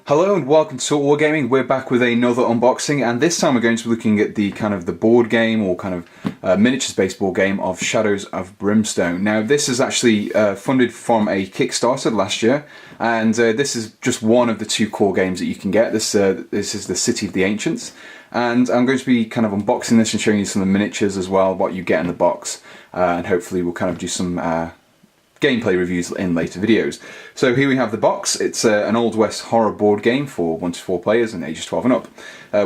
Hello and welcome to Talk Wargaming. We're back with another unboxing, and this time we're going to be looking at the the board game or miniatures based board game of Shadows of Brimstone. Now this is actually funded from a Kickstarter last year, and this is just one of the two core games that you can get. This is the City of the Ancients, and I'm going to be unboxing this and showing you some of the miniatures as well, what you get in the box, and hopefully we'll do some gameplay reviews in later videos. So here we have the box. It's an Old West horror board game for 1 to 4 players and ages 12 and up.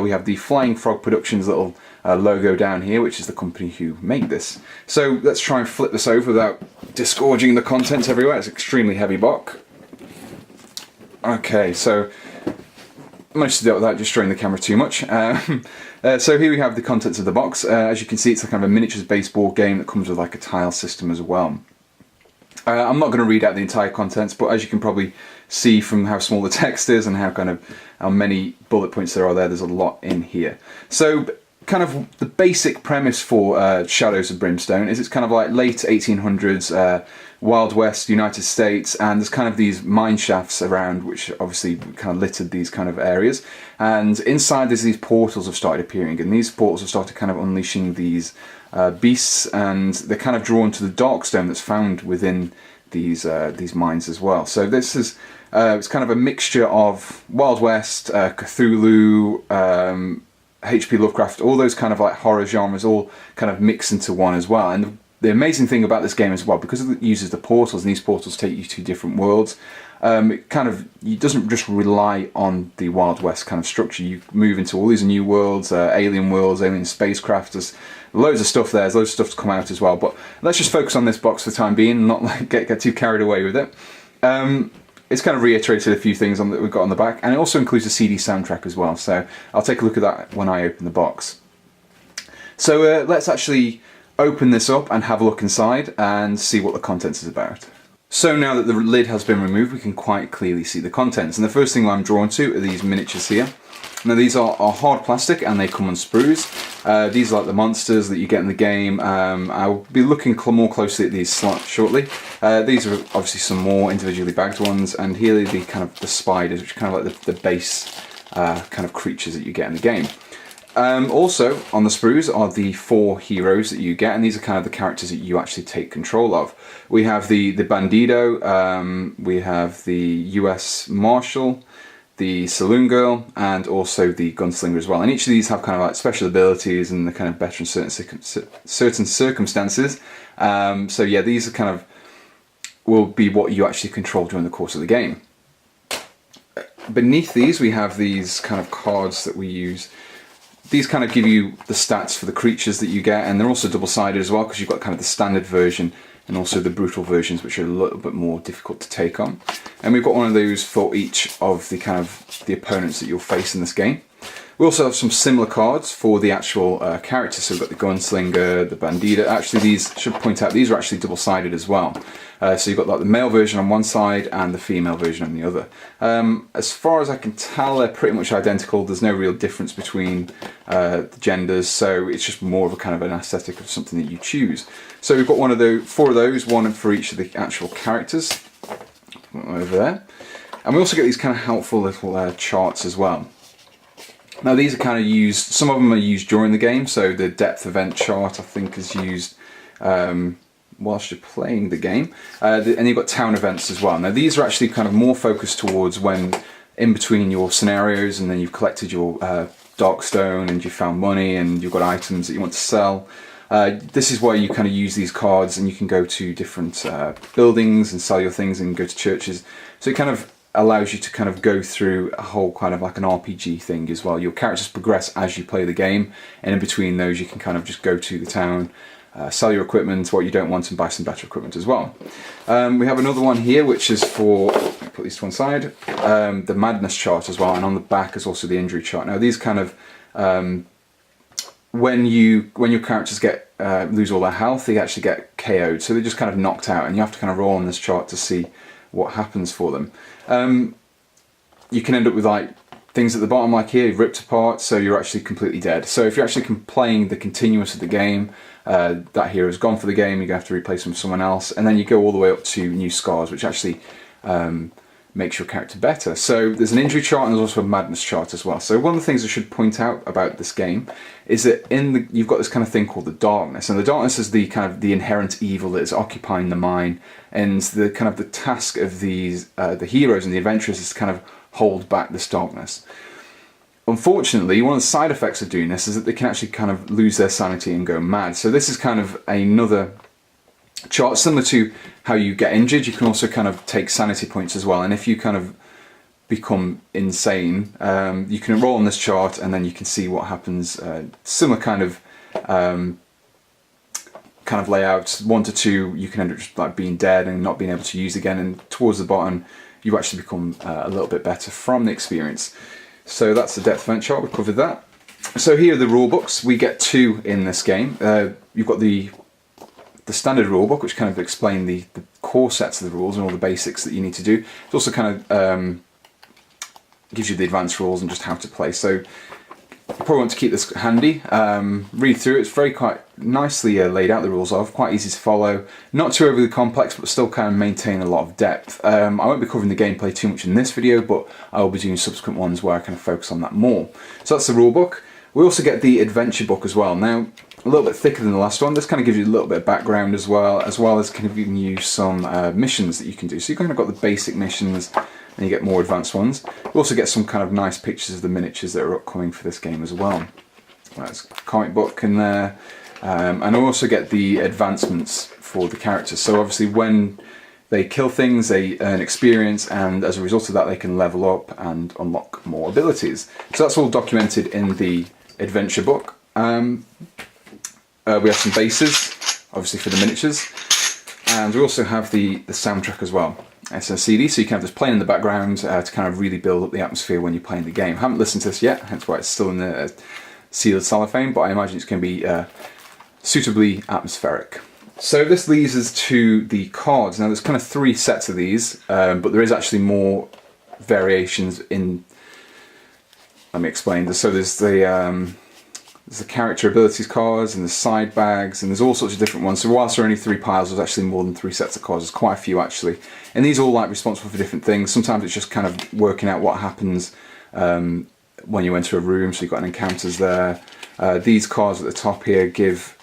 We have the Flying Frog Productions little logo down here, which is the company who made this. So let's try and flip this over without disgorging the contents everywhere. It's an extremely heavy box. Okay, so I managed to do it without destroying the camera too much. So here we have the contents of the box. As you can see, it's a miniatures based board game that comes with a tile system as well. I'm not going to read out the entire contents, but as you can probably see from how small the text is and how many bullet points there are there's a lot in here. So the basic premise for Shadows of Brimstone is it's like late 1800s Wild West United States, and there's these mine shafts around which obviously littered these areas, and inside there's these portals have started appearing, and these portals have started unleashing these beasts, and they're drawn to the dark stone that's found within these mines as well. So this is it's a mixture of Wild West, Cthulhu, H.P. Lovecraft, all those horror genres all mixed into one as well. And the amazing thing about this game as well, because it uses the portals, and these portals take you to different worlds, it doesn't just rely on the Wild West structure. You move into all these new worlds, alien spacecraft. There's loads of stuff there. There's loads of stuff to come out as well. But let's just focus on this box for the time being and not get too carried away with it. It's reiterated a few things that we've got on the back, and it also includes a CD soundtrack as well. So I'll take a look at that when I open the box. So let's actually open this up and have a look inside and see what the contents is about. So now that the lid has been removed, we can quite clearly see the contents, and the first thing I'm drawn to are these miniatures here. Now these are hard plastic and they come on sprues. These are the monsters that you get in the game. I'll be looking more closely at these shortly. These are obviously some more individually bagged ones, and here are the spiders, which are the base creatures that you get in the game. Also on the sprues are the 4 heroes that you get, and these are the characters that you actually take control of. We have the Bandito, we have the US Marshal, the Saloon Girl, and also the Gunslinger as well. And each of these have special abilities, and they're better in certain circumstances. So yeah, these are will be what you actually control during the course of the game. Beneath these we have these cards that we use. These give you the stats for the creatures that you get, and they're also double-sided as well, because you've got the standard version and also the brutal versions, which are a little bit more difficult to take on. And we've got one of those for each of the opponents that you'll face in this game. We also have some similar cards for the actual characters. So we've got the Gunslinger, the Bandito. Actually, these, should point out, these are actually double-sided as well. So you've got the male version on one side and the female version on the other. As far as I can tell, they're pretty much identical. There's no real difference between the genders, so it's just more of an aesthetic of something that you choose. So we've got 4 of those, one for each of the actual characters over there. And we also get these helpful little charts as well. Now these are used, some of them are used during the game, so the depth event chart I think is used whilst you're playing the game, and you've got town events as well. Now these are actually more focused towards when in between your scenarios, and then you've collected your dark stone and you found money and you've got items that you want to sell. This is where you use these cards, and you can go to different buildings and sell your things and go to churches. So it allows you to go through a whole like an RPG thing as well. Your characters progress as you play the game, and in between those you can just go to the town, sell your equipment, what you don't want, and buy some better equipment as well. We have another one here which is for, I'll put these to one side, the madness chart as well, and on the back is also the injury chart. Now these when your characters get lose all their health, they actually get KO'd, so they're just knocked out, and you have to roll on this chart to see what happens for them. You can end up with things at the bottom like here, ripped apart, so you're actually completely dead. So if you're actually playing the continuous of the game, that hero's gone for the game, you're going to have to replace them with someone else, and then you go all the way up to new scars, which actually makes your character better. So there's an injury chart and there's also a madness chart as well. So one of the things I should point out about this game is that you've got this kind of thing called the darkness, and the darkness is the kind of the inherent evil that is occupying the mind, and the kind of the task of these the heroes and the adventurers is to kind of hold back this darkness. Unfortunately, one of the side effects of doing this is that they can actually kind of lose their sanity and go mad. So this is kind of another chart similar to how you get injured. You can also kind of take sanity points as well, and if you kind of become insane, you can enroll on this chart and then you can see what happens. Similar kind of layouts. 1 to 2 you can end up just like being dead and not being able to use again, and towards the bottom you actually become a little bit better from the experience. So that's the depth event chart, we covered that. So here are the rule books. We get 2 in this game. You've got the standard rule book, which kind of explain the core sets of the rules and all the basics that you need to do. It also kind of gives you the advanced rules and just how to play. So you probably want to keep this handy. Read through it. It's very quite nicely laid out. The rules are quite easy to follow. Not too overly complex, but still kind of maintain a lot of depth. I won't be covering the gameplay too much in this video, but I will be doing subsequent ones where I kind of focus on that more. So that's the rule book. We also get the adventure book as well. Now, a little bit thicker than the last one. This kind of gives you a little bit of background as well as kind of giving you some missions that you can do. So you kind of got the basic missions, and you get more advanced ones. You also get some kind of nice pictures of the miniatures that are upcoming for this game as well. There's a comic book in there, and I also get the advancements for the characters. So obviously when they kill things, they earn experience, and as a result of that they can level up and unlock more abilities. So that's all documented in the adventure book. We have some bases, obviously for the miniatures, and we also have the soundtrack as well. It's a CD, so you can have this playing in the background to kind of really build up the atmosphere when you're playing the game. I haven't listened to this yet, hence why it's still in the sealed cellophane, but I imagine it's going to be suitably atmospheric. So this leads us to the cards. Now there's kind of 3 sets of these, but there is actually more variations in. Let me explain. So there's the character abilities cards, and the side bags, and there's all sorts of different ones. So whilst there are only 3 piles, there's actually more than 3 sets of cards. There's quite a few actually, and these are all like responsible for different things. Sometimes it's just kind of working out what happens when you enter a room. So you've got an encounters there. These cards at the top here give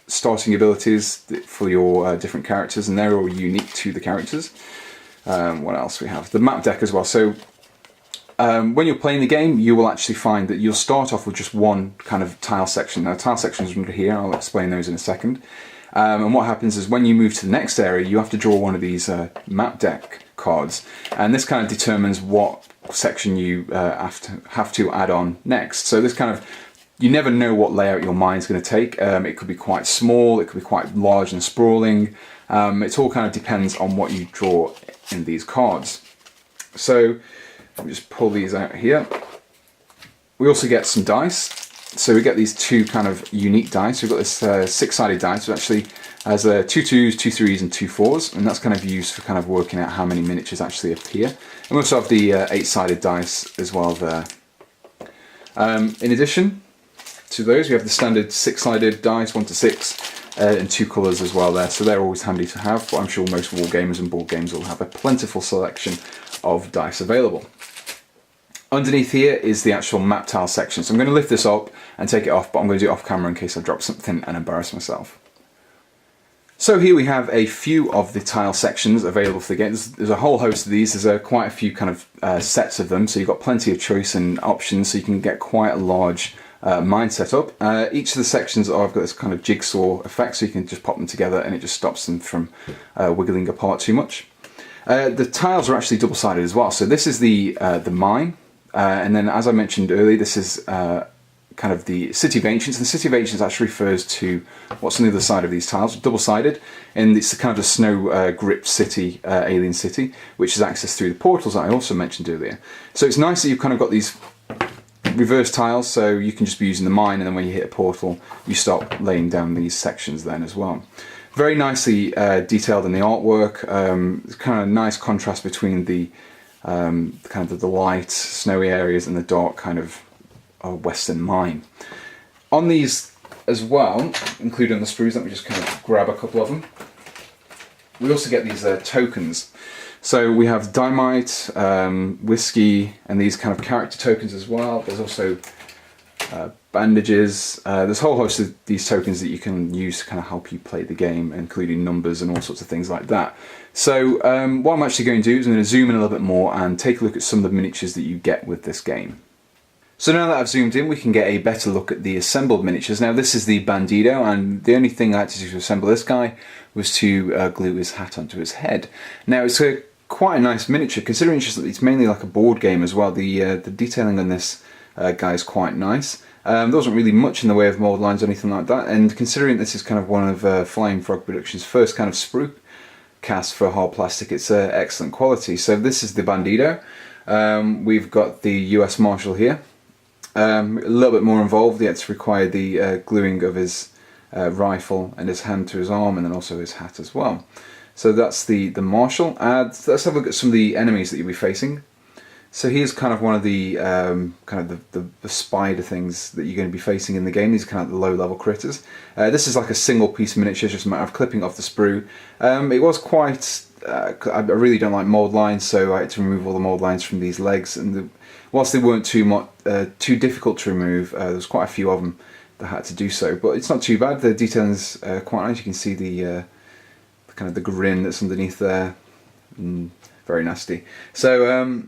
starting abilities for your different characters, and they're all unique to the characters. What else we have? The map deck as well. So when you're playing the game, you will actually find that you'll start off with just one kind of tile section. Now, tile sections are under here. I'll explain those in a second. And what happens is when you move to the next area, you have to draw one of these map deck cards, and this kind of determines what section you have to add on next. So this kind of, you never know what layout your mind's going to take. It could be quite small, it could be quite large and sprawling. It all kind of depends on what you draw in these cards. So let me just pull these out here. We also get some dice. So we get these 2 kind of unique dice. We've got this 6-sided dice, which actually has 2 2s, 2 3s, and 2 4s, and that's kind of used for kind of working out how many miniatures actually appear. And we also have the 8-sided dice as well there. In addition to those, we have the standard 6-sided dice, 1 to 6, in 2 colours as well there. So they're always handy to have, but I'm sure most wargamers and board games will have a plentiful selection of dice available. Underneath here is the actual map tile section. So I'm going to lift this up and take it off, but I'm going to do it off camera in case I drop something and embarrass myself. So here we have a few of the tile sections available for the game. There's a whole host of these. There's quite a few kind of sets of them, so you've got plenty of choice and options, so you can get quite a large mind set up. Each of the sections have got this kind of jigsaw effect, so you can just pop them together and it just stops them from wiggling apart too much. The tiles are actually double-sided as well. So this is the mine. And then, as I mentioned earlier, this is kind of the City of Ancients. And the City of Ancients actually refers to what's on the other side of these tiles, double-sided, and it's kind of the snow-gripped city, alien city, which is accessed through the portals that I also mentioned earlier. So it's nice that you've kind of got these reverse tiles, so you can just be using the mine, and then when you hit a portal, you start laying down these sections then as well. Very nicely detailed in the artwork. It's kind of a nice contrast between the kind of the light, snowy areas and the dark kind of western mine. On these as well, including the sprues, let me just kind of grab a couple of them. We also get these tokens. So we have Dynamite, Whiskey, and these kind of character tokens as well. There's also bandages. There's a whole host of these tokens that you can use to kind of help you play the game, including numbers and all sorts of things like that. So what I'm actually going to do is I'm going to zoom in a little bit more and take a look at some of the miniatures that you get with this game. So now that I've zoomed in, we can get a better look at the assembled miniatures. Now this is the Bandito, and the only thing I had to do to assemble this guy was to glue his hat onto his head. Now it's quite a nice miniature, considering it's mainly like a board game as well. The detailing on this guy is quite nice. There wasn't really much in the way of mould lines or anything like that, and considering this is kind of one of Flying Frog Productions' first kind of sprue cast for hard plastic, it's excellent quality. So this is the Bandito. We've got the US Marshal here. A little bit more involved. He had to require the gluing of his rifle and his hand to his arm, and then also his hat as well. So that's the Marshal. Let's have a look at some of the enemies that you'll be facing. So here's kind of one of the the spider things that you're going to be facing in the game. These are kind of the low-level critters. This is like a single-piece miniature, just a matter of clipping off the sprue. It was quite. I really don't like mould lines, so I had to remove all the mould lines from these legs, and whilst they weren't too difficult to remove, there was quite a few of them that had to do so. But it's not too bad. The detailing's quite nice. You can see the kind of the grin that's underneath there. Very nasty. So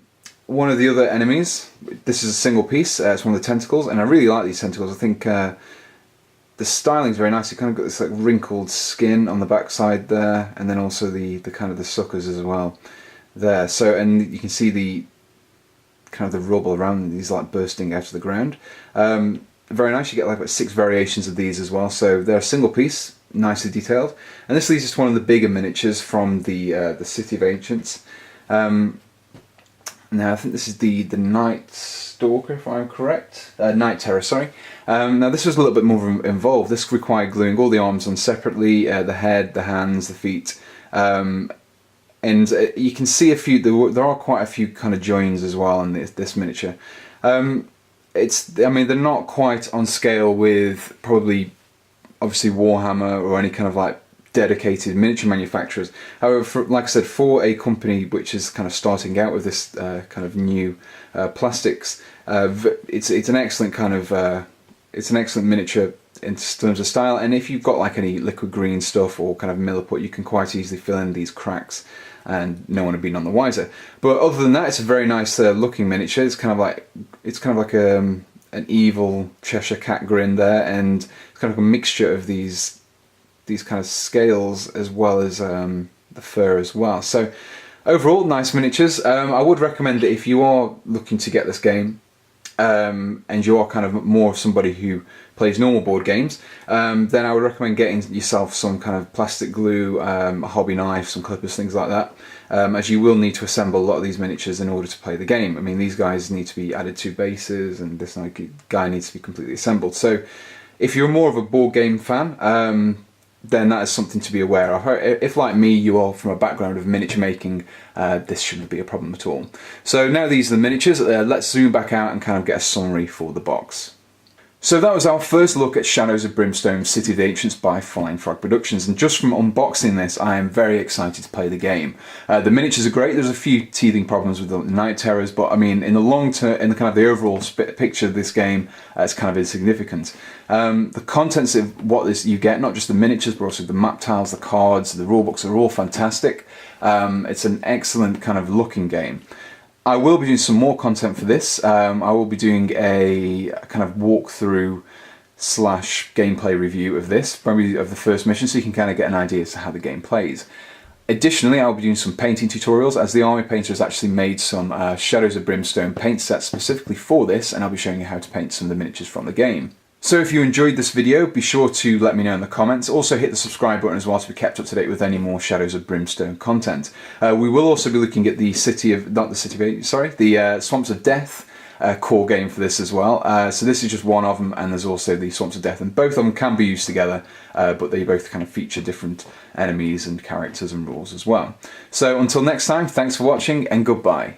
one of the other enemies. This is a single piece. It's one of the tentacles, and I really like these tentacles. I think the styling's very nice. You kind of got this like wrinkled skin on the backside there, and then also the kind of the suckers as well there. So, and you can see the kind of the rubble around these like bursting out of the ground. Very nice. You get like 6 variations of these as well. So they're a single piece, nicely detailed. And this leads us to one of the bigger miniatures from the City of Ancients. Now I think this is the Night Stalker, if I'm correct. Night Terror, sorry. Now this was a little bit more involved. This required gluing all the arms on separately, the head, the hands, the feet. And you can see a few. There are quite a few kind of joins as well in this miniature. I mean, they're not quite on scale with probably, obviously, Warhammer or any kind of like dedicated miniature manufacturers. However, like I said, for a company which is kind of starting out with this kind of new plastics, it's an excellent kind of it's an excellent miniature in terms of style. And if you've got like any liquid green stuff or kind of milliput, you can quite easily fill in these cracks, and no one would be none the wiser. But other than that, it's a very nice looking miniature. It's kind of like an evil Cheshire cat grin there, and it's kind of a mixture of these kind of scales as well as the fur as well. So overall, nice miniatures. I would recommend that if you are looking to get this game, and you are kind of more of somebody who plays normal board games, then I would recommend getting yourself some kind of plastic glue, a hobby knife, some clippers, things like that, as you will need to assemble a lot of these miniatures in order to play the game. I mean, these guys need to be added to bases, and this guy needs to be completely assembled. So if you're more of a board game fan, then that is something to be aware of. If, like me, you are from a background of miniature making, this shouldn't be a problem at all. So now these are the miniatures. Let's zoom back out and kind of get a summary for the box. So that was our first look at Shadows of Brimstone, City of the Ancients by Flying Frog Productions, and just from unboxing this, I am very excited to play the game. The miniatures are great. There's a few teething problems with the Night Terrors, but I mean, in the long term, in the kind of the overall picture of this game, it's kind of insignificant. The contents of what you get, not just the miniatures, but also the map tiles, the cards, the rulebooks, are all fantastic. It's an excellent kind of looking game. I will be doing some more content for this. I will be doing a kind of walkthrough / gameplay review of this, probably of the first mission, so you can kind of get an idea as to how the game plays. Additionally, I'll be doing some painting tutorials, as the Army Painter has actually made some Shadows of Brimstone paint sets specifically for this, and I'll be showing you how to paint some of the miniatures from the game. So if you enjoyed this video, be sure to let me know in the comments. Also hit the subscribe button as well to be kept up to date with any more Shadows of Brimstone content. We will also be looking at the Swamps of Death core game for this as well. So this is just one of them, and there's also the Swamps of Death, and both of them can be used together, but they both kind of feature different enemies and characters and rules as well. So until next time, thanks for watching and goodbye.